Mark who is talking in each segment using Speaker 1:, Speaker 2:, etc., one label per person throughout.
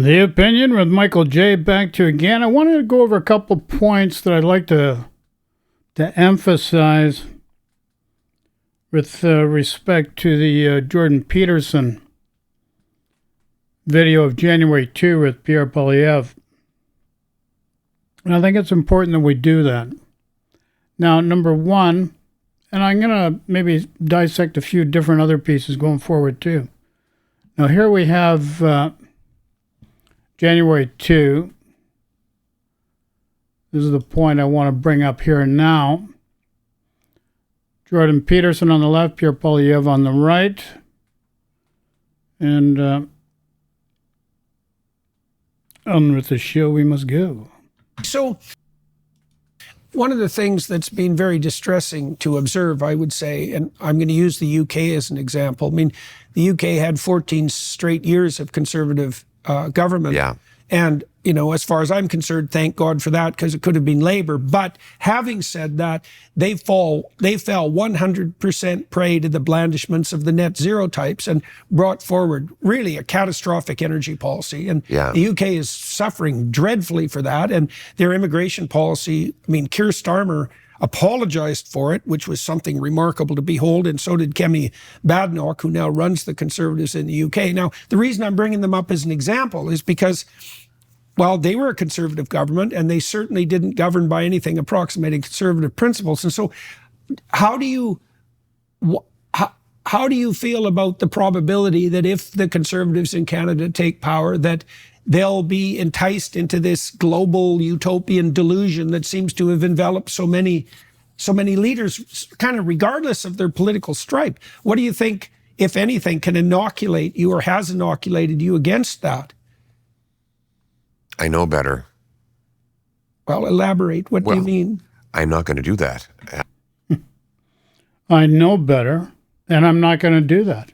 Speaker 1: The Opinion with Michael J. back to you again. I wanted to go over a couple points that I'd like to emphasize with respect to the Jordan Peterson video of January 2 with Pierre Poilievre. And I think it's important that we do that. Now, number one, and I'm going to maybe dissect a few different other pieces going forward too. Now, here we have January 2. This is the point I want to bring up here and now. Jordan Peterson on the left, Pierre Poilievre on the right. And on with the show we must go.
Speaker 2: So one of the things that's been very distressing to observe, I would say, and I'm going to use the UK as an example. I mean, the UK had 14 straight years of Conservative government.
Speaker 3: Yeah.
Speaker 2: And, you know, as far as I'm concerned, thank God for that, because it could have been Labour. But having said that, they fell 100% prey to the blandishments of the net zero types and brought forward really a catastrophic energy policy. And the UK is suffering dreadfully for that. And their immigration policy, I mean, Keir Starmer apologized for it, which was something remarkable to behold, and so did Kemi Badenoch, who now runs the Conservatives in the UK. Now, the reason I'm bringing them up as an example is because, well, they were a Conservative government, and they certainly didn't govern by anything approximating Conservative principles. And so how do you feel about the probability that if the Conservatives in Canada take power, that they'll be enticed into this global utopian delusion that seems to have enveloped so many leaders, kind of regardless of their political stripe? What do you think, if anything, can inoculate you or has inoculated you against that?
Speaker 3: I know better.
Speaker 2: Well, elaborate. What do you mean?
Speaker 3: I'm not going to do that.
Speaker 1: I know better, and I'm not going to do that.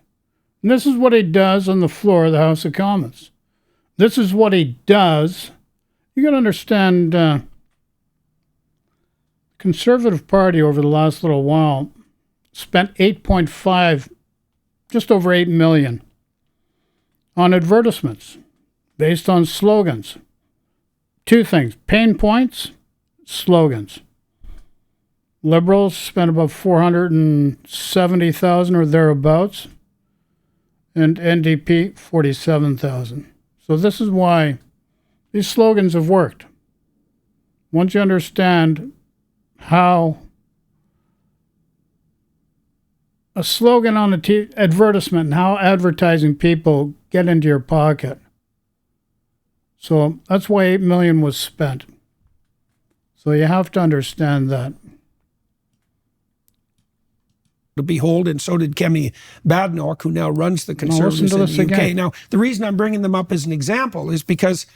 Speaker 1: And this is what he does on the floor of the House of Commons. This is what he does. You got to understand, Conservative Party over the last little while spent 8.5, just over 8 million on advertisements based on slogans. Two things: pain points, slogans. Liberals spent about 470,000 or thereabouts, and NDP 47,000. So this is why these slogans have worked. Once you understand how a slogan on an advertisement and how advertising people get into your pocket. So that's why 8 million was spent. So you have to understand that.
Speaker 2: To behold, and so did Kemi Badenoch, who now runs the Conservatives in the UK.
Speaker 1: Again.
Speaker 2: Now, the reason I'm bringing them up as an example is because,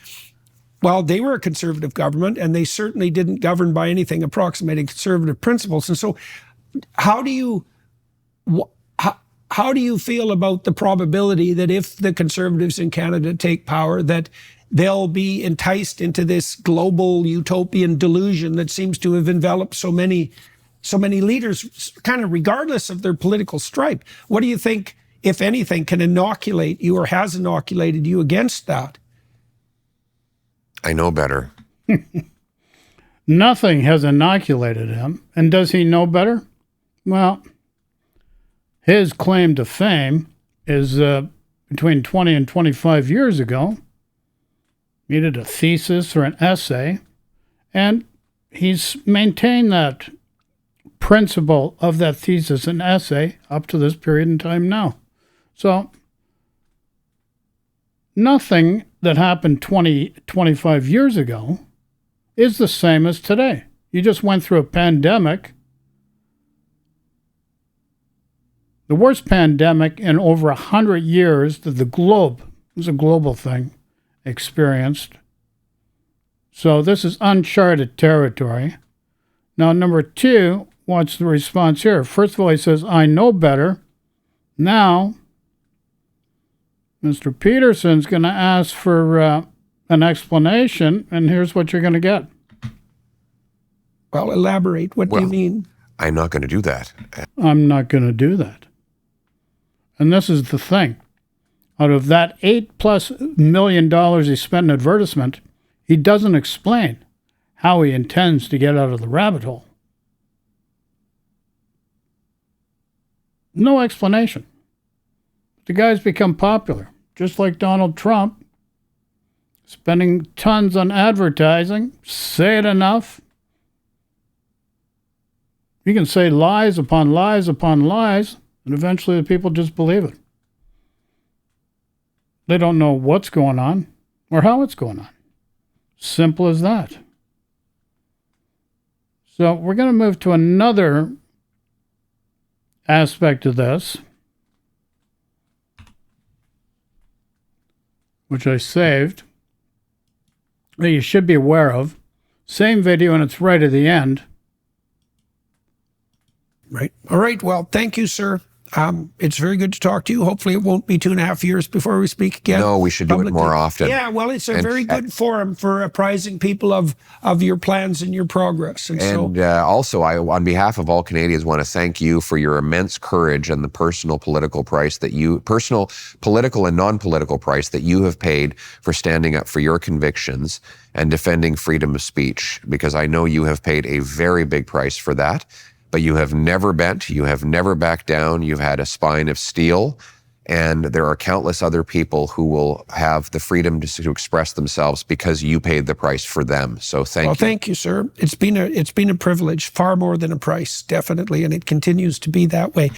Speaker 2: well, they were a Conservative government, and they certainly didn't govern by anything approximating Conservative principles. And so how do you feel about the probability that if the Conservatives in Canada take power, that they'll be enticed into this global utopian delusion that seems to have enveloped so many leaders, kind of regardless of their political stripe? What do you think, if anything, can inoculate you or has inoculated you against that?
Speaker 3: I know better.
Speaker 1: Nothing has inoculated him. And does he know better? Well, his claim to fame is between 20 and 25 years ago. He did a thesis or an essay, and he's maintained that principle of that thesis and essay up to this period in time now. So nothing that happened 25 years ago is the same as today. You just went through a pandemic, the worst pandemic in over 100 years that the globe, it was a global thing, experienced. So this is uncharted territory. Now, number two, what's the response here? First of all, he says, I know better. Now, Mr. Peterson's going to ask for an explanation, and here's what you're going to get.
Speaker 2: Well, elaborate. What do you mean?
Speaker 3: I'm not going to do that.
Speaker 1: I'm not going to do that. And this is the thing. Out of that $8+ million he spent in advertisement, he doesn't explain how he intends to get out of the rabbit hole. No explanation. The guy's become popular, just like Donald Trump, spending tons on advertising. Say it enough. You can say lies upon lies upon lies, and eventually the people just believe it. They don't know what's going on or how it's going on. Simple as that. So we're going to move to another aspect of this, which I saved, that you should be aware of. Same video, and it's right at the end.
Speaker 2: Right. All right. Well, thank you, sir. It's very good to talk to you. Hopefully it won't be 2.5 years before we speak again.
Speaker 3: No, we should do it more often.
Speaker 2: Yeah, well, it's a very good forum for apprising people of your plans and your progress.
Speaker 3: Also, I, on behalf of all Canadians, want to thank you for your immense courage and the personal political and non-political price that you have paid for standing up for your convictions and defending freedom of speech, because I know you have paid a very big price for that. But you have never bent, you have never backed down, you've had a spine of steel, and there are countless other people who will have the freedom to express themselves because you paid the price for them. So thank you.
Speaker 2: Well, thank you, sir. It's been a privilege, far more than a price, definitely, and it continues to be that way.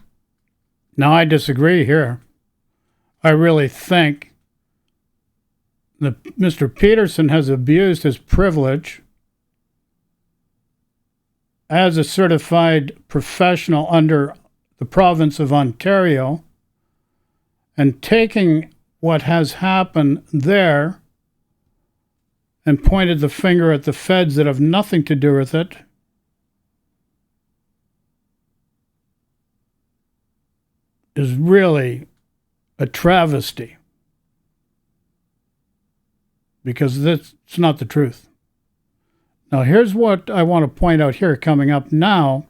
Speaker 1: Now, I disagree here. I really think that Mr. Peterson has abused his privilege as a certified professional under the province of Ontario, and taking what has happened there and pointed the finger at the feds that have nothing to do with it, is really a travesty, because that's not the truth. Now, here's what I want to point out here coming up now.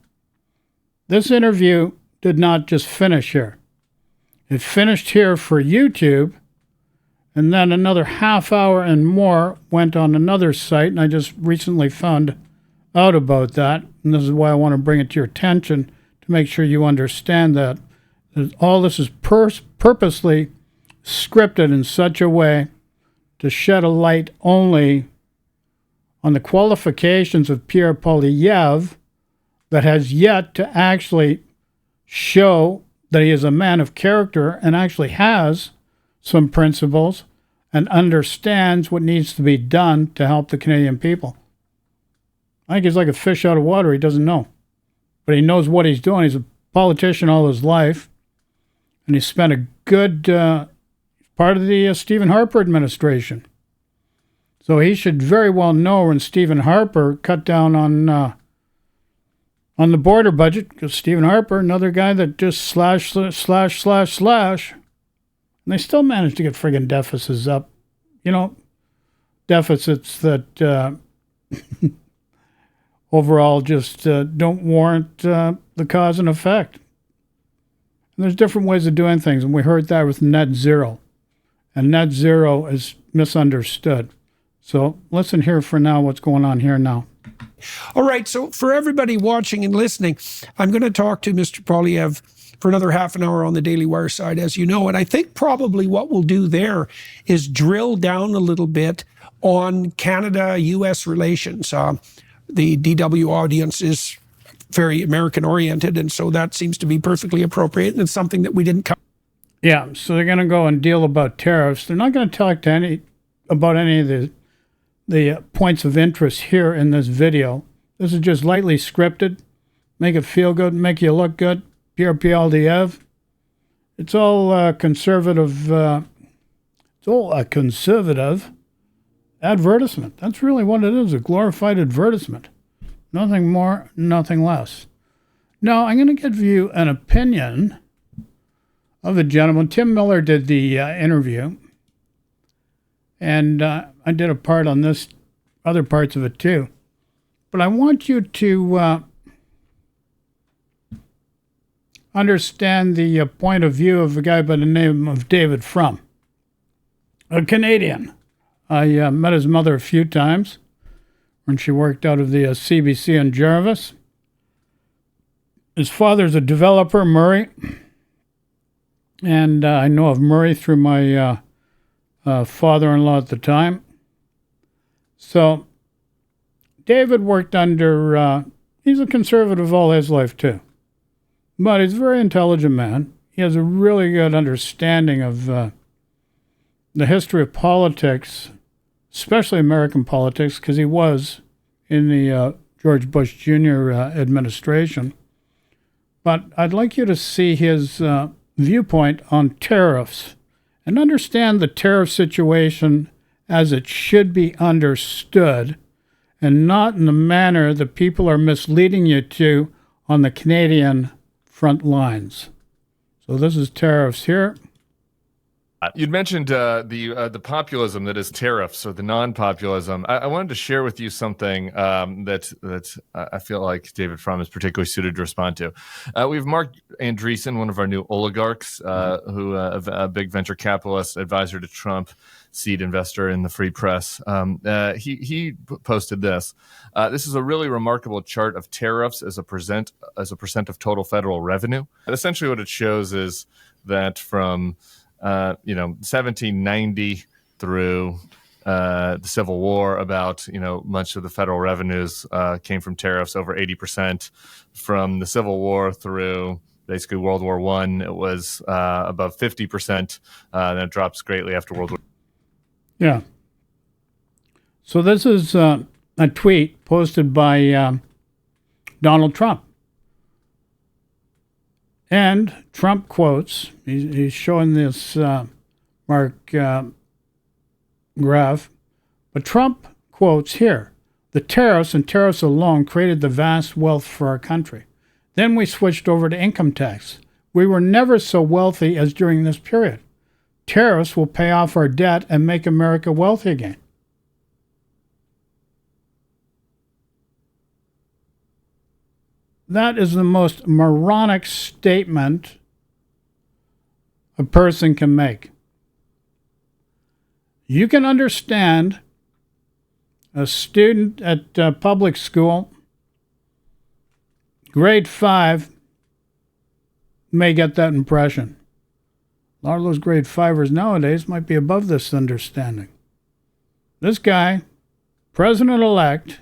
Speaker 1: This interview did not just finish here. It finished here for YouTube, and then another half hour and more went on another site, and I just recently found out about that, and this is why I want to bring it to your attention to make sure you understand that all this is purposely scripted in such a way to shed a light only on the qualifications of Pierre Poilievre, that has yet to actually show that he is a man of character and actually has some principles and understands what needs to be done to help the Canadian people. I think he's like a fish out of water. He doesn't know, but he knows what he's doing. He's a politician all his life, and he spent a good part of the Stephen Harper administration. So he should very well know when Stephen Harper cut down on the border budget, because Stephen Harper, another guy that just slash, and they still managed to get friggin' deficits up. You know, deficits that overall just don't warrant the cause and effect. And there's different ways of doing things, and we heard that with net zero. And net zero is misunderstood. So listen here for now what's going on here now.
Speaker 2: All right, so for everybody watching and listening, I'm going to talk to Mr. Poilievre for another half an hour on the Daily Wire side, as you know. And I think probably what we'll do there is drill down a little bit on Canada-U.S. relations. The DW audience is very American-oriented, and so that seems to be perfectly appropriate, and it's something that we didn't cover.
Speaker 1: Yeah, so they're going to go and deal about tariffs. They're not going to talk to about any of the points of interest here in this video. This is just lightly scripted, make it feel good, make you look good. Pierre Poilievre. It's all conservative. It's all a conservative advertisement. That's really what it is, a glorified advertisement. Nothing more, nothing less. Now, I'm going to give you an opinion of the gentleman. Tim Miller did the interview. And I did a part on this, other parts of it too. But I want you to understand the point of view of a guy by the name of David Frum. a Canadian. I met his mother a few times when she worked out of the CBC in Jarvis. His father's a developer, Murray, and I know of Murray through my father-in-law at the time. So David worked under, he's a conservative all his life too, but he's a very intelligent man. He has a really good understanding of the history of politics, especially American politics, because he was in the George Bush Jr. Administration. But I'd like you to see his viewpoint on tariffs and understand the tariff situation as it should be understood and not in the manner that people are misleading you to on the Canadian front lines. So this is tariffs here.
Speaker 4: You'd mentioned the populism that is tariffs, or the non-populism. I wanted to share with you something that I feel like David Frum is particularly suited to respond to. We have Mark Andreessen, one of our new oligarchs, who a big venture capitalist, advisor to Trump, seed investor in the free press. He posted this. This is a really remarkable chart of tariffs as a percent of total federal revenue. And essentially, what it shows is that from 1790 through the Civil War, about much of the federal revenues came from tariffs, over 80%. From the Civil War through basically World War I, it was above 50%. Then it drops greatly after World War.
Speaker 1: Yeah. So this is a tweet posted by Donald Trump. And Trump quotes, he's showing this Mark graph, but Trump quotes here, the tariffs and tariffs alone created the vast wealth for our country. Then we switched over to income tax. We were never so wealthy as during this period. Tariffs will pay off our debt and make America wealthy again. That is the most moronic statement a person can make. You can understand a student at public school, grade 5, may get that impression. A lot of those grade 5ers nowadays might be above this understanding. This guy, president-elect,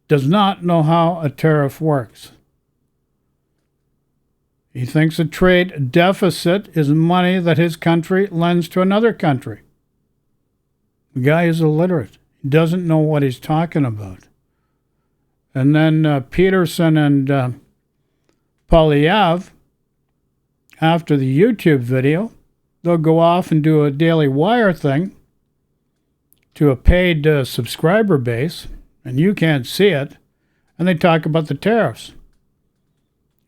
Speaker 1: does not know how a tariff works. He thinks a trade deficit is money that his country lends to another country. The guy is illiterate. He doesn't know what he's talking about. And then Peterson and Poilievre, after the YouTube video, they'll go off and do a Daily Wire thing to a paid subscriber base, and you can't see it, and they talk about the tariffs.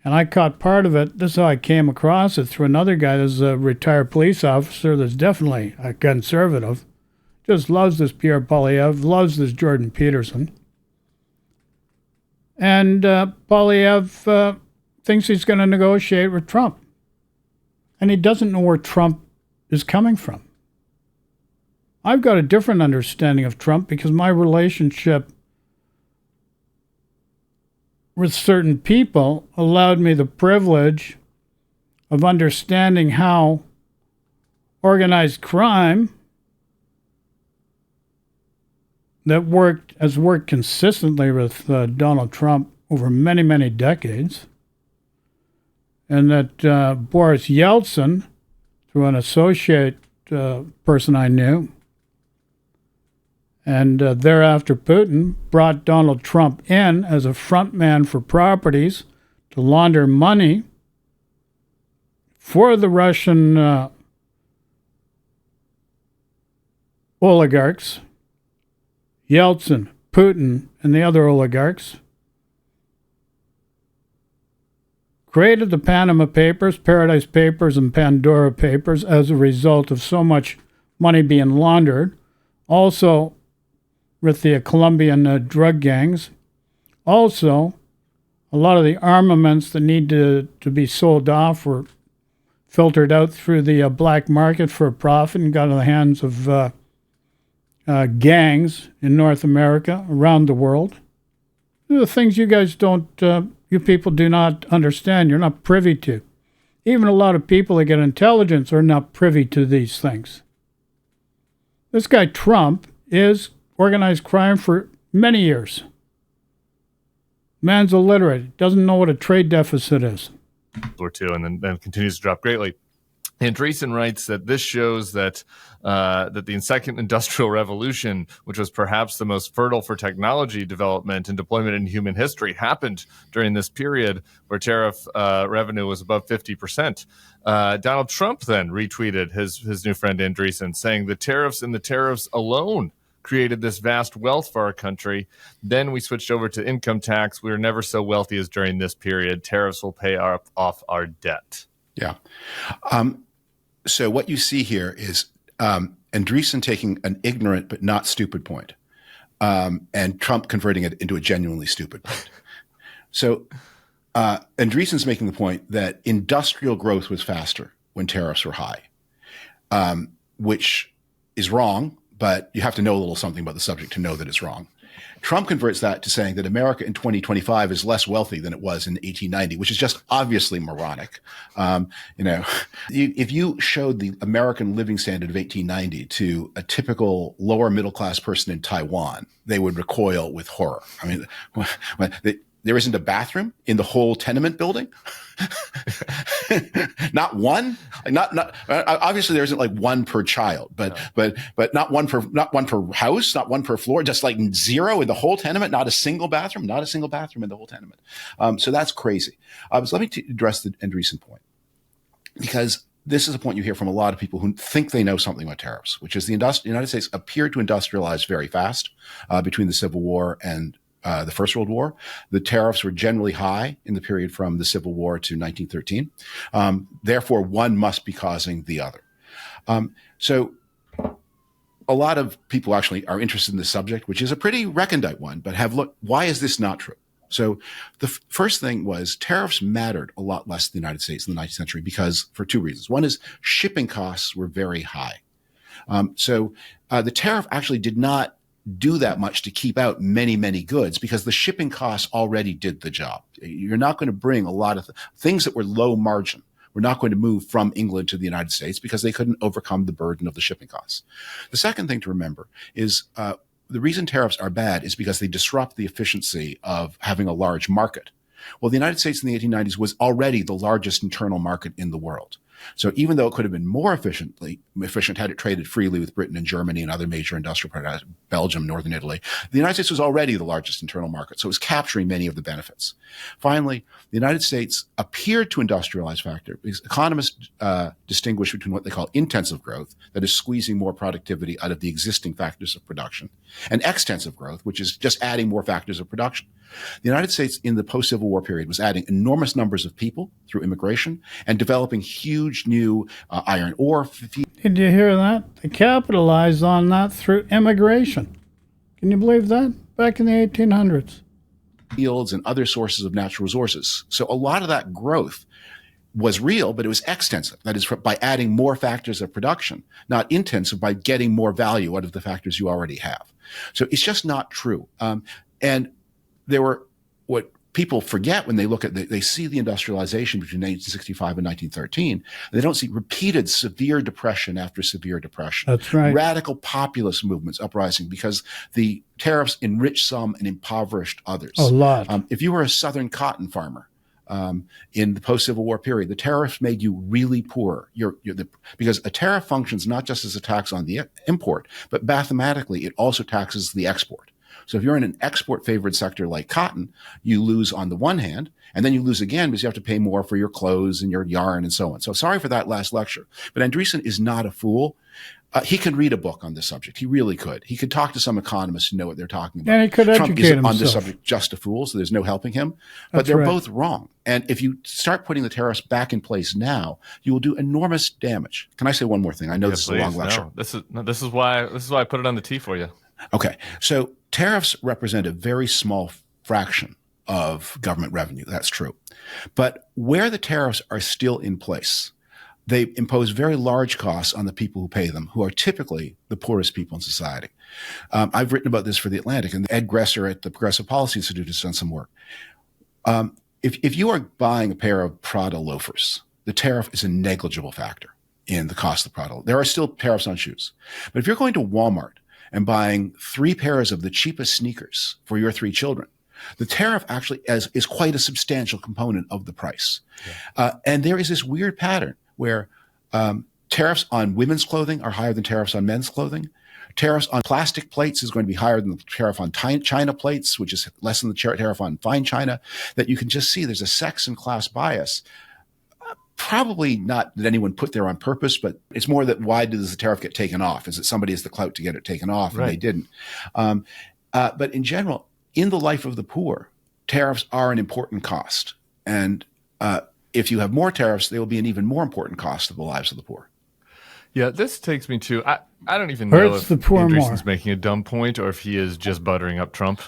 Speaker 1: And I caught part of it. This is how I came across it through another guy that's a retired police officer that's definitely a conservative, just loves this Pierre Poilievre, loves this Jordan Peterson. And Poilievre thinks he's going to negotiate with Trump. And he doesn't know where Trump is coming from. I've got a different understanding of Trump because my relationship with certain people allowed me the privilege of understanding how organized crime that has worked consistently with Donald Trump over many, many decades, and that Boris Yeltsin, through an associate person I knew, and thereafter Putin, brought Donald Trump in as a front man for properties to launder money for the Russian oligarchs, Yeltsin, Putin, and the other oligarchs, created the Panama Papers, Paradise Papers, and Pandora Papers as a result of so much money being laundered. Also, with the Colombian drug gangs. Also, a lot of the armaments that need to be sold off were filtered out through the black market for a profit and got in the hands of gangs in North America, around the world. The things you guys don't, you people do not understand, you're not privy to. Even a lot of people that get intelligence are not privy to these things. This guy Trump is organized crime for many years. Man's illiterate, doesn't know what a trade deficit is.
Speaker 4: Or two, and then continues to drop greatly. Andreessen writes that this shows that the second industrial revolution, which was perhaps the most fertile for technology development and deployment in human history, happened during this period where tariff revenue was above 50%. Donald Trump then retweeted his new friend Andreessen, saying the tariffs and the tariffs alone created this vast wealth for our country. Then we switched over to income tax. We were never so wealthy as during this period. Tariffs will pay off our debt.
Speaker 5: Yeah. So what you see here is Andreessen taking an ignorant but not stupid point, and Trump converting it into a genuinely stupid point. So Andreessen's making the point that industrial growth was faster when tariffs were high, which is wrong, but you have to know a little something about the subject to know that it's wrong. Trump converts that to saying that America in 2025 is less wealthy than it was in 1890, which is just obviously moronic. If you showed the American living standard of 1890 to a typical lower middle class person in Taiwan, they would recoil with horror. I mean, there isn't a bathroom in the whole tenement building. Not one. Obviously there isn't like one per child, but not one per house, not one per floor. Just like zero in the whole tenement. Not a single bathroom in the whole tenement. So that's crazy. So let me address the Andreessen point, because this is a point you hear from a lot of people who think they know something about tariffs, which is the United States appeared to industrialize very fast between the Civil War and the First World War. The tariffs were generally high in the period from the Civil War to 1913. Therefore, one must be causing the other. So a lot of people actually are interested in this subject, which is a pretty recondite one, but have looked, why is this not true? So the first thing was tariffs mattered a lot less in the United States in the 19th century because for two reasons. One is shipping costs were very high. So the tariff actually did not do that much to keep out many, many goods because the shipping costs already did the job. You're not going to bring a lot of things that were low margin. We're not going to move from England to the United States because they couldn't overcome the burden of the shipping costs. The second thing to remember is the reason tariffs are bad is because they disrupt the efficiency of having a large market. Well, the United States in the 1890s was already the largest internal market in the world. So even though it could have been more efficient had it traded freely with Britain and Germany and other major industrial products, Belgium, Northern Italy, the United States was already the largest internal market. So it was capturing many of the benefits. Finally, the United States appeared to industrialize factor because economists distinguish between what they call intensive growth, that is squeezing more productivity out of the existing factors of production, and extensive growth, which is just adding more factors of production. The United States in the post-Civil War period was adding enormous numbers of people through immigration and developing huge new iron ore.
Speaker 1: Did you hear that? They capitalized on that through immigration. Can you believe that? Back in the 1800s.
Speaker 5: Fields and other sources of natural resources. So a lot of that growth was real, but it was extensive. That is by adding more factors of production, not intensive by getting more value out of the factors you already have. So it's just not true. And there were what people forget when they look at they see the industrialization between 1965 and 1913. They don't see repeated severe depression after severe depression.
Speaker 1: That's right.
Speaker 5: Radical populist movements uprising because the tariffs enriched some and impoverished others.
Speaker 1: A lot.
Speaker 5: If you were a Southern cotton farmer in the post-Civil War period, the tariffs made you really poor. Because a tariff functions not just as a tax on the import, but mathematically it also taxes the export. So if you're in an export-favored sector like cotton, you lose on the one hand, and then you lose again because you have to pay more for your clothes and your yarn and so on. So sorry for that last lecture. But Andreessen is not a fool. He could read a book on this subject. He really could. He could talk to some economists who know what they're talking about.
Speaker 1: And he could
Speaker 5: Trump
Speaker 1: educate
Speaker 5: isn't
Speaker 1: himself.
Speaker 5: on this subject just a fool, so there's no helping him. But
Speaker 1: That's
Speaker 5: they're
Speaker 1: right.
Speaker 5: both wrong. And if you start putting the tariffs back in place now, you will do enormous damage. Can I say one more thing? I know this is a long lecture.
Speaker 4: No, this is why I put it on the tee for you.
Speaker 5: Okay. So tariffs represent a very small fraction of government revenue. That's true. But where the tariffs are still in place, they impose very large costs on the people who pay them, who are typically the poorest people in society. I've written about this for The Atlantic, and Ed Gresser at the Progressive Policy Institute has done some work. If you are buying a pair of Prada loafers, the tariff is a negligible factor in the cost of the Prada. There are still tariffs on shoes. But if you're going to Walmart and buying 3 pairs of the cheapest sneakers for your 3 children, the tariff actually is quite a substantial component of the price. Yeah. And there is this weird pattern where tariffs on women's clothing are higher than tariffs on men's clothing. Tariffs on plastic plates is going to be higher than the tariff on China plates, which is less than the tariff on fine China. That you can just see there's a sex and class bias. Probably not that anyone put there on purpose, but it's more that why does the tariff get taken off? Is it somebody has the clout to get it taken off and they didn't? But in general, in the life of the poor, tariffs are an important cost. And if you have more tariffs, they will be an even more important cost of the lives of the poor.
Speaker 4: Yeah, this takes me to, I don't even know if Andreessen's making a dumb point or if he is just buttering up Trump.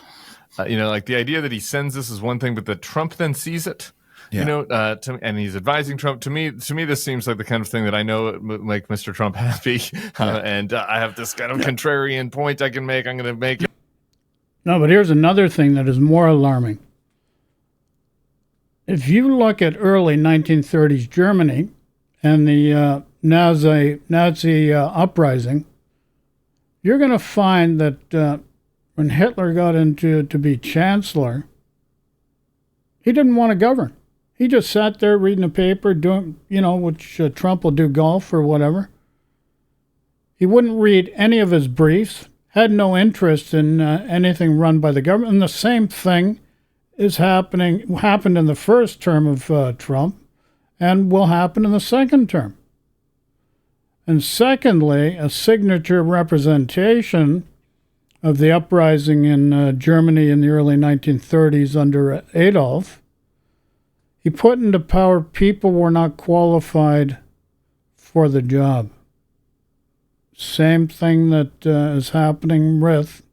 Speaker 4: Like the idea that he sends this is one thing, but that Trump then sees it. Yeah. And he's advising Trump. To me, this seems like the kind of thing that I know would make Mr. Trump happy. And I have this kind of contrarian point I can make. I'm going to make it.
Speaker 1: No, but here's another thing that is more alarming. If you look at early 1930s Germany and the Nazi uprising, you're going to find that when Hitler got to be chancellor, he didn't want to govern. He just sat there reading the paper, doing, which Trump will do golf or whatever. He wouldn't read any of his briefs, had no interest in anything run by the government. And the same thing happened in the first term of Trump and will happen in the second term. And secondly, a signature representation of the uprising in Germany in the early 1930s under Adolf. He put into power people who were not qualified for the job. Same thing that is happening with,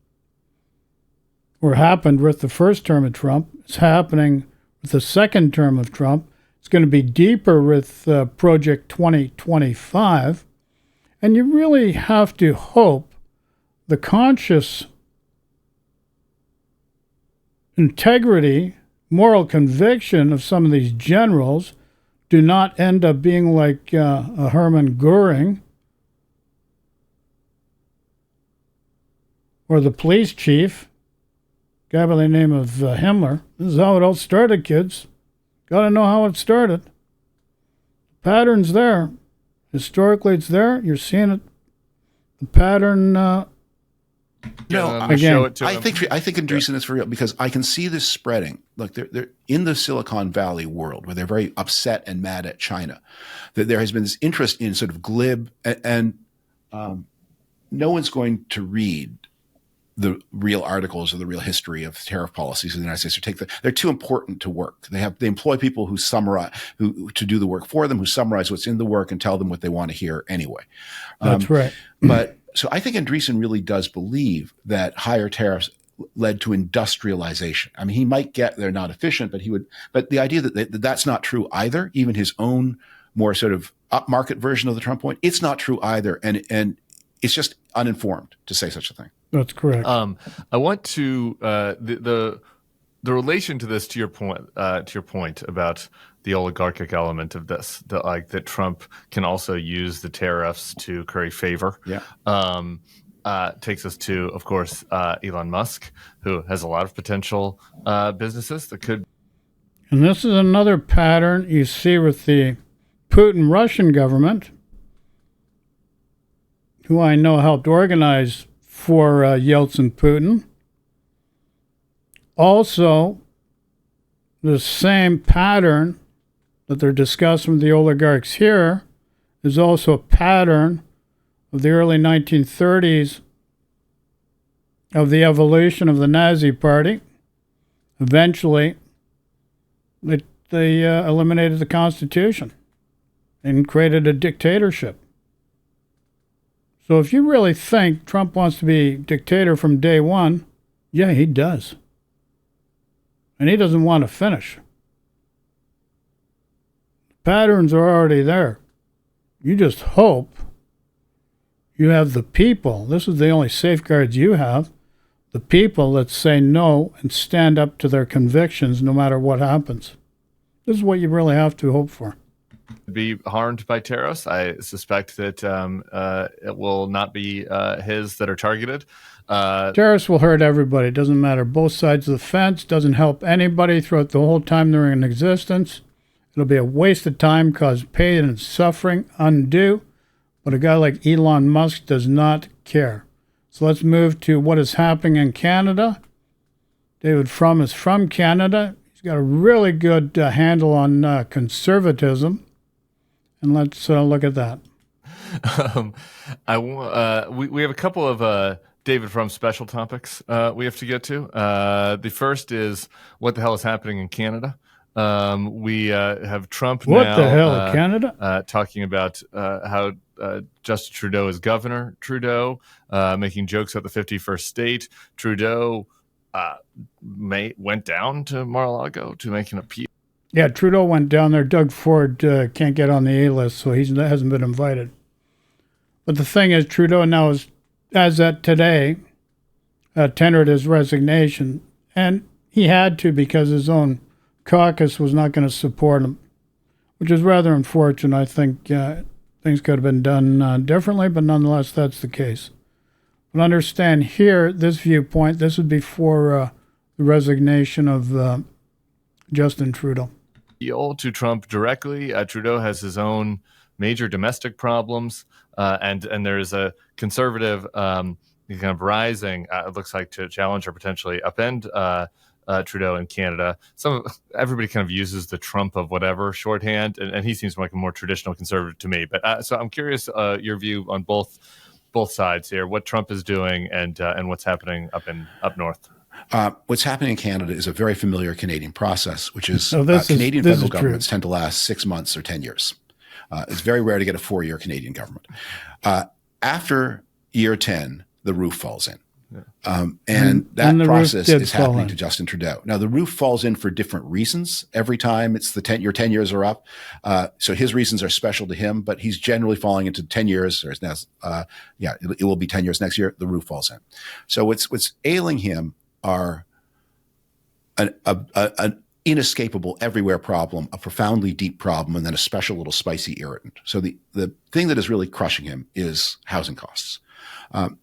Speaker 1: or happened with the first term of Trump. It's happening with the second term of Trump. It's going to be deeper with Project 2025. And you really have to hope the conscious integrity, moral conviction of some of these generals do not end up being like a Hermann Goering or the police chief, guy by the name of Himmler. This is how it all started, kids. Got to know how it started. The pattern's there. Historically, it's there. You're seeing it. The pattern.
Speaker 5: Again, I think Andreessen is for real because I can see this spreading. Look, they're in the Silicon Valley world where they're very upset and mad at China. That there has been this interest in sort of glib and no one's going to read the real articles or the real history of tariff policies in the United States. They're too important to work. They employ people who summarize, to do the work for them, who summarize what's in the work and tell them what they want to hear anyway.
Speaker 1: That's right.
Speaker 5: So I think Andreessen really does believe that higher tariffs led to industrialization. I mean, he might get they're not efficient, but the idea that that's not true either, even his own more sort of upmarket version of the Trump point, it's not true either. And it's just uninformed to say such a thing.
Speaker 1: That's correct.
Speaker 4: I want to the relation to this to your point about the oligarchic element of this, that Trump can also use the tariffs to curry favor. Yeah. Takes us to, of course, Elon Musk, who has a lot of potential businesses that could.
Speaker 1: And this is another pattern you see with the Putin Russian government, who I know helped organize for Yeltsin Putin. Also, the same pattern that they're discussing with the oligarchs here is also a pattern of the early 1930s of the evolution of the Nazi Party. Eventually, they eliminated the Constitution and created a dictatorship. So if you really think Trump wants to be dictator from day one, yeah, he does. And he doesn't want to finish. The patterns are already there. You just hope you have the people. This is the only safeguards you have. The people that say no and stand up to their convictions no matter what happens. This is what you really have to hope for.
Speaker 4: Be harmed by tariffs. I suspect that it will not be his that are targeted.
Speaker 1: Tariffs will hurt everybody. It doesn't matter. Both sides of the fence. Doesn't help anybody throughout the whole time they're in existence. It'll be a waste of time, cause pain and suffering undue. But a guy like Elon Musk does not care. So let's move to what is happening in Canada. David Frum is from Canada. He's got a really good handle on conservatism. And let's look at that.
Speaker 4: We have a couple of David Frum special topics we have to get to. The first is what the hell is happening in Canada. We have Trump
Speaker 1: what
Speaker 4: now.
Speaker 1: The hell, Canada?
Speaker 4: Talking about how Justin Trudeau is Governor Trudeau, making jokes about the 51st state. Trudeau went down to Mar-a-Lago to make an appeal.
Speaker 1: Yeah, Trudeau went down there. Doug Ford can't get on the A-list, so he hasn't been invited. But the thing is, Trudeau now is, as at today, tendered his resignation, and he had to because his own caucus was not going to support him, which is rather unfortunate. I think things could have been done differently, but nonetheless, that's the case. But understand here, this viewpoint, this would be for the resignation of Justin Trudeau.
Speaker 4: To Trump directly. Trudeau has his own major domestic problems, and there is a conservative kind of rising, it looks like, to challenge or potentially upend Trudeau in Canada. Everybody kind of uses the Trump of whatever shorthand, and he seems like a more traditional conservative to me. But so I'm curious your view on both sides here, what Trump is doing and what's happening up north.
Speaker 5: What's happening in Canada is a very familiar Canadian process, which is Canadian
Speaker 1: this
Speaker 5: federal
Speaker 1: is
Speaker 5: governments
Speaker 1: true.
Speaker 5: tend to last 6 months or 10 years. It's very rare to get a 4-year Canadian government. After year 10, the roof falls in. And that process is happening to Justin Trudeau. Now, the roof falls in for different reasons. Every time it's your 10 years are up. So his reasons are special to him, but he's generally falling into 10 years. Or it will be 10 years next year. The roof falls in. So what's ailing him are an inescapable everywhere problem, a profoundly deep problem, and then a special little spicy irritant. So the thing that is really crushing him is housing costs.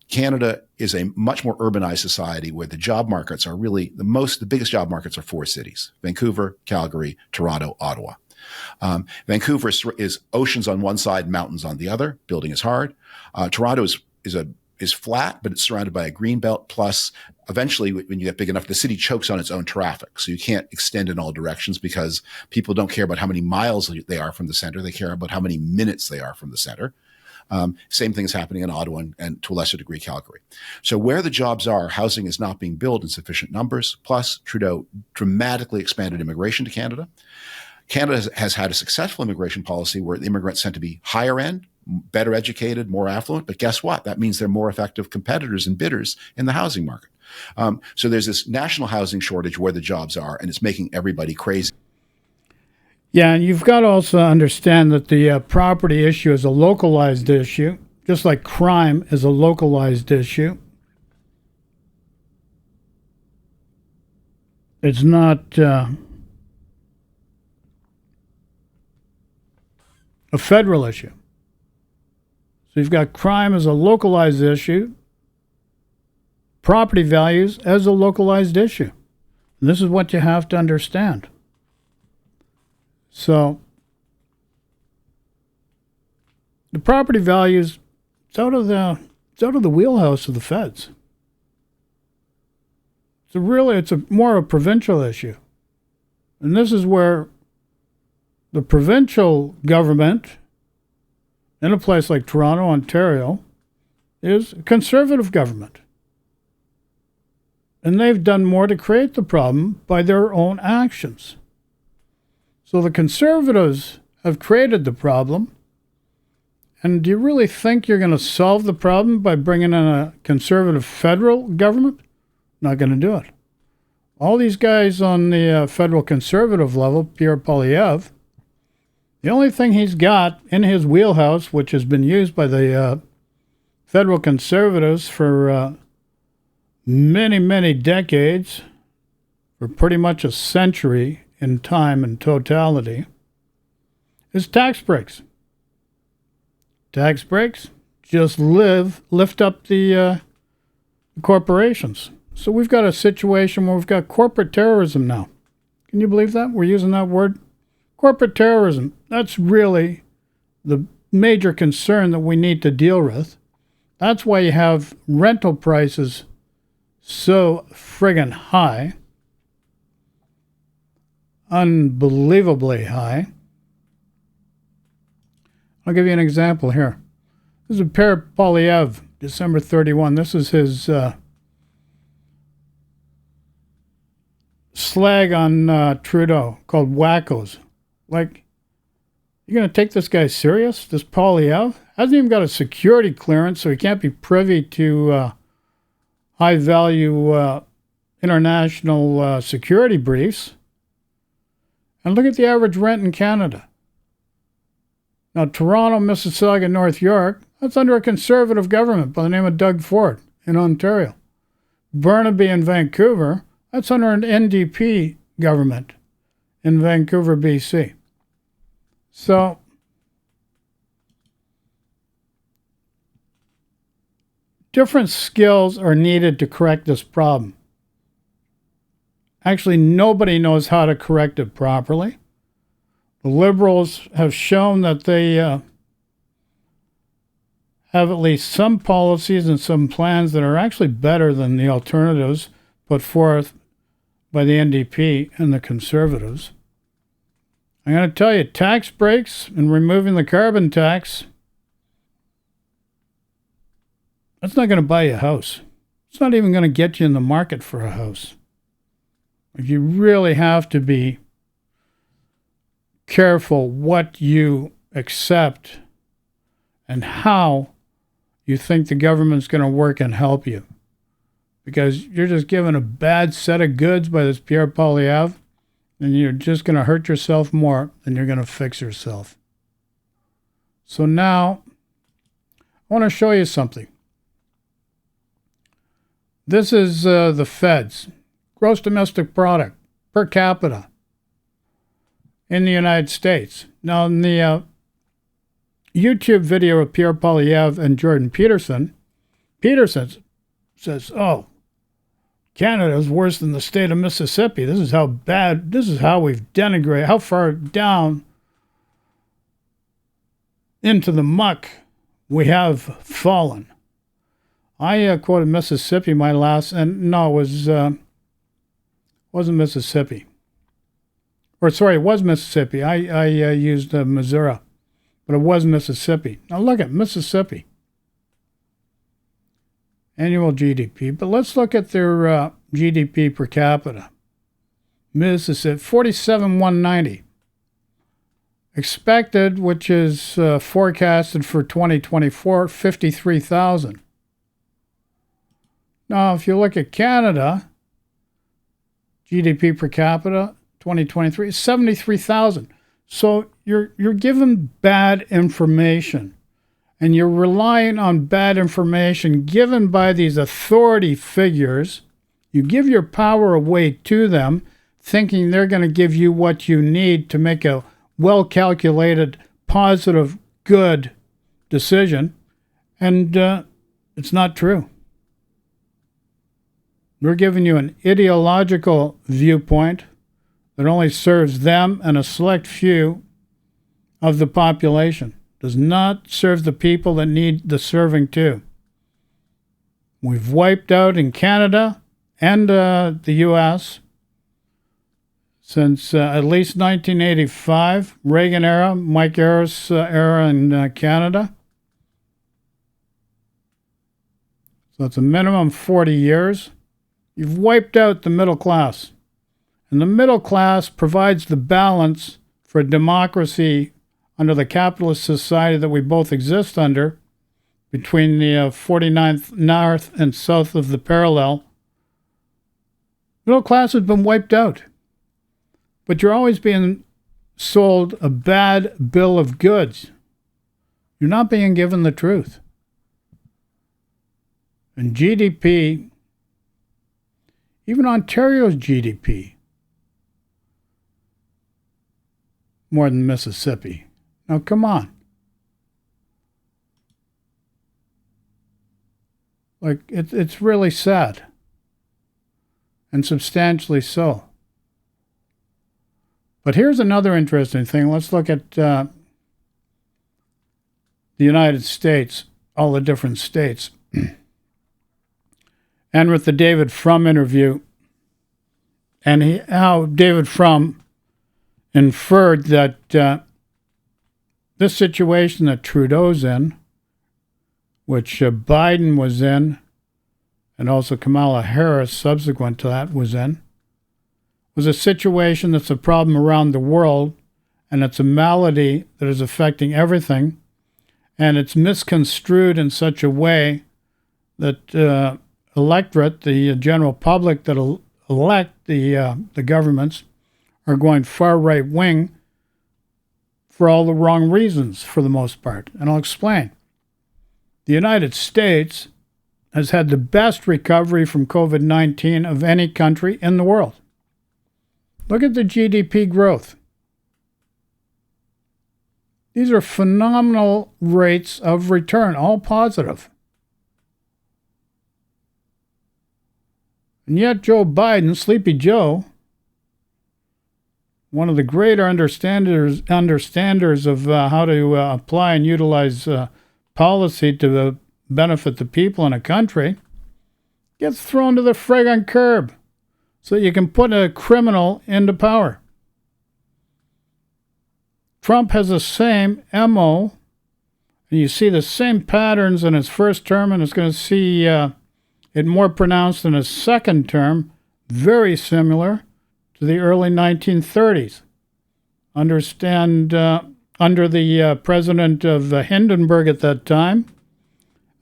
Speaker 5: Canada is a much more urbanized society where the job markets are really the biggest job markets are 4 cities: Vancouver, Calgary, Toronto, Ottawa. Vancouver is oceans on one side, mountains on the other. Building is hard. Toronto is flat, but it's surrounded by a green belt. Plus, eventually, when you get big enough, the city chokes on its own traffic. So you can't extend in all directions because people don't care about how many miles they are from the center. They care about how many minutes they are from the center. Same thing is happening in Ottawa and to a lesser degree, Calgary. So where the jobs are, housing is not being built in sufficient numbers. Plus, Trudeau dramatically expanded immigration to Canada. Canada has had a successful immigration policy where the immigrants tend to be higher end, better educated, more affluent. But guess what? That means they're more effective competitors and bidders in the housing market. So there's this national housing shortage where the jobs are, and it's making everybody crazy.
Speaker 1: Yeah, and you've got to also understand that the property issue is a localized issue, just like crime is a localized issue. It's not a federal issue. So you've got crime as a localized issue, property values as a localized issue. And this is what you have to understand. So the property values, it's out of the wheelhouse of the feds. It's more a provincial issue. And this is where the provincial government in a place like Toronto, Ontario, is a conservative government. And they've done more to create the problem by their own actions. So the Conservatives have created the problem. And do you really think you're going to solve the problem by bringing in a conservative federal government? Not going to do it. All these guys on the federal conservative level, Pierre Poilievre, The only thing he's got in his wheelhouse, which has been used by the federal conservatives for many, many decades, for pretty much a century in time and totality, is tax breaks. Tax breaks just lift up the corporations. So we've got a situation where we've got corporate terrorism now. Can you believe that? We're using that word? Corporate terrorism. That's really the major concern that we need to deal with. That's why you have rental prices so friggin' high. Unbelievably high. I'll give you an example here. This is Poilievre, December 31. This is his slag on Trudeau called wackos. Like, you're going to take this guy serious? This Poilievre? Hasn't even got a security clearance, so he can't be privy to high-value international security briefs. And look at the average rent in Canada. Now, Toronto, Mississauga, North York, that's under a conservative government by the name of Doug Ford in Ontario. Burnaby in Vancouver, that's under an NDP government in Vancouver, BC. So, different skills are needed to correct this problem. Actually, nobody knows how to correct it properly. The Liberals have shown that they have at least some policies and some plans that are actually better than the alternatives put forth by the NDP and the Conservatives. I'm going to tell you, tax breaks and removing the carbon tax, that's not going to buy you a house. It's not even going to get you in the market for a house. You really have to be careful what you accept and how you think the government's going to work and help you. Because you're just given a bad set of goods by this Pierre Poilievre, and you're just going to hurt yourself more than you're going to fix yourself. So now, I want to show you something. This is the Fed's gross domestic product per capita in the United States. Now, in the YouTube video of Pierre Poilievre and Jordan Peterson says, oh, Canada is worse than the state of Mississippi. This is how bad, this is how we've denigrated, how far down into the muck we have fallen. I quoted Mississippi my last, and no, it wasn't Mississippi. Or sorry, it was Mississippi. I used Missouri, but it was Mississippi. Now look at Mississippi. Annual GDP, but let's look at their GDP per capita. Mississippi, 47,190. Expected, which is forecasted for 2024, 53,000. Now, if you look at Canada, GDP per capita, 2023, is 73,000. So you're given bad information. And you're relying on bad information given by these authority figures. You give your power away to them, thinking they're going to give you what you need to make a well-calculated, positive, good decision. And it's not true. We're giving you an ideological viewpoint that only serves them and a select few of the population. Does not serve the people that need the serving too. We've wiped out in Canada and the U.S. since at least 1985, Reagan era, Mike Harris era in Canada. So it's a minimum 40 years. You've wiped out the middle class. And the middle class provides the balance for democracy under the capitalist society that we both exist under, between the 49th north and south of the parallel. Middle class has been wiped out. But you're always being sold a bad bill of goods. You're not being given the truth. And GDP, even Ontario's GDP, more than Mississippi. Now, come on. Like, it's really sad. And substantially so. But here's another interesting thing. Let's look at the United States, all the different states. And with the David Frum interview, and how David Frum inferred that this situation that Trudeau's in, which Biden was in, and also Kamala Harris subsequent to that was in, was a situation that's a problem around the world, and it's a malady that is affecting everything, and it's misconstrued in such a way that electorate, the general public that elect the governments, are going far right wing for all the wrong reasons for the most part. And I'll explain. The United States has had the best recovery from COVID-19 of any country in the world. Look at the GDP growth. These are phenomenal rates of return, all positive. And yet Joe Biden, Sleepy Joe, one of the greater understanders of how to apply and utilize policy to benefit the people in a country, gets thrown to the friggin' curb so you can put a criminal into power. Trump has the same MO, and you see the same patterns in his first term, and it's going to see it more pronounced in his second term, very similar to the early 1930s. Understand, under the president of Hindenburg at that time,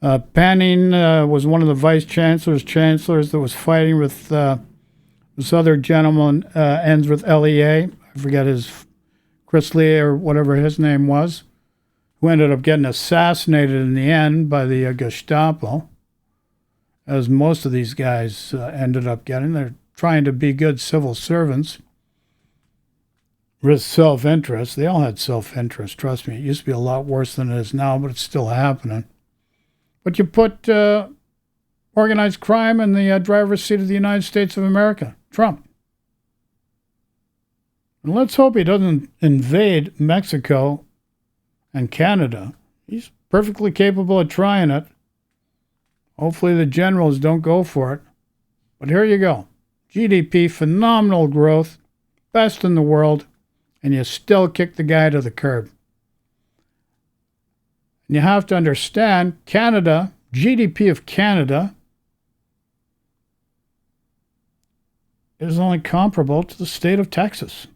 Speaker 1: Panin was one of the vice chancellors that was fighting with this other gentleman, ends with LEA. I forget his, Chris Lee or whatever his name was, who ended up getting assassinated in the end by the Gestapo, as most of these guys ended up getting. They're trying to be good civil servants with self-interest. They all had self-interest, trust me. It used to be a lot worse than it is now, but it's still happening. But you put organized crime in the driver's seat of the United States of America, Trump. And let's hope he doesn't invade Mexico and Canada. He's perfectly capable of trying it. Hopefully the generals don't go for it. But here you go. GDP, phenomenal growth, best in the world, and you still kick the guy to the curb. And you have to understand, Canada, GDP of Canada, is only comparable to the state of Texas.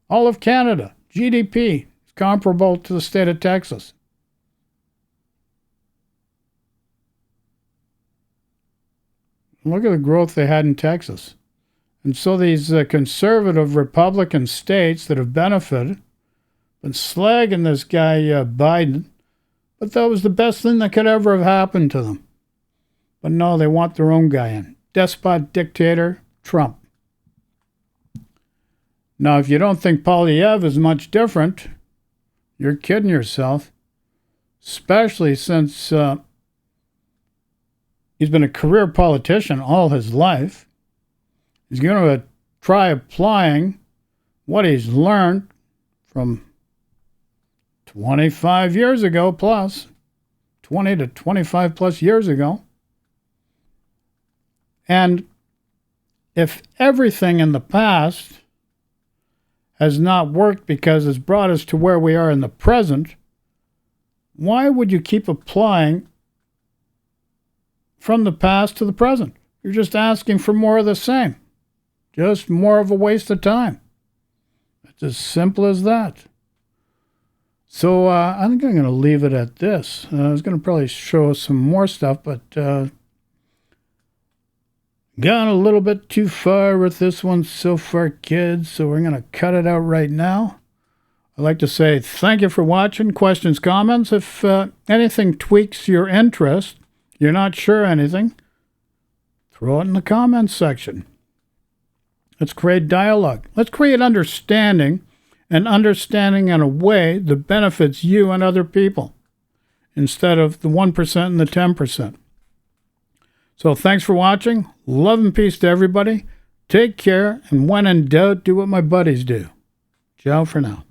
Speaker 1: All of Canada, GDP, is comparable to the state of Texas. Look at the growth they had in Texas. And so these conservative Republican states that have benefited, been slagging this guy Biden, but that was the best thing that could ever have happened to them. But no, they want their own guy in. Despot, dictator, Trump. Now, if you don't think Poilievre is much different, you're kidding yourself, especially since he's been a career politician all his life. He's going to try applying what he's learned from 25 years ago plus, 20 to 25 plus years ago. And if everything in the past has not worked because it's brought us to where we are in the present, why would you keep applying from the past to the present? You're just asking for more of the same. Just more of a waste of time. It's as simple as that. So I think I'm going to leave it at this. I was going to probably show some more stuff, but Gone a little bit too far with this one so far, kids, so we're going to cut it out right now. I'd like to say thank you for watching. Questions, comments. If anything tweaks your interest, you're not sure anything, throw it in the comments section. Let's create dialogue. Let's create understanding, and understanding in a way that benefits you and other people instead of the 1% and the 10%. So thanks for watching. Love and peace to everybody. Take care, and when in doubt, do what my buddies do. Ciao for now.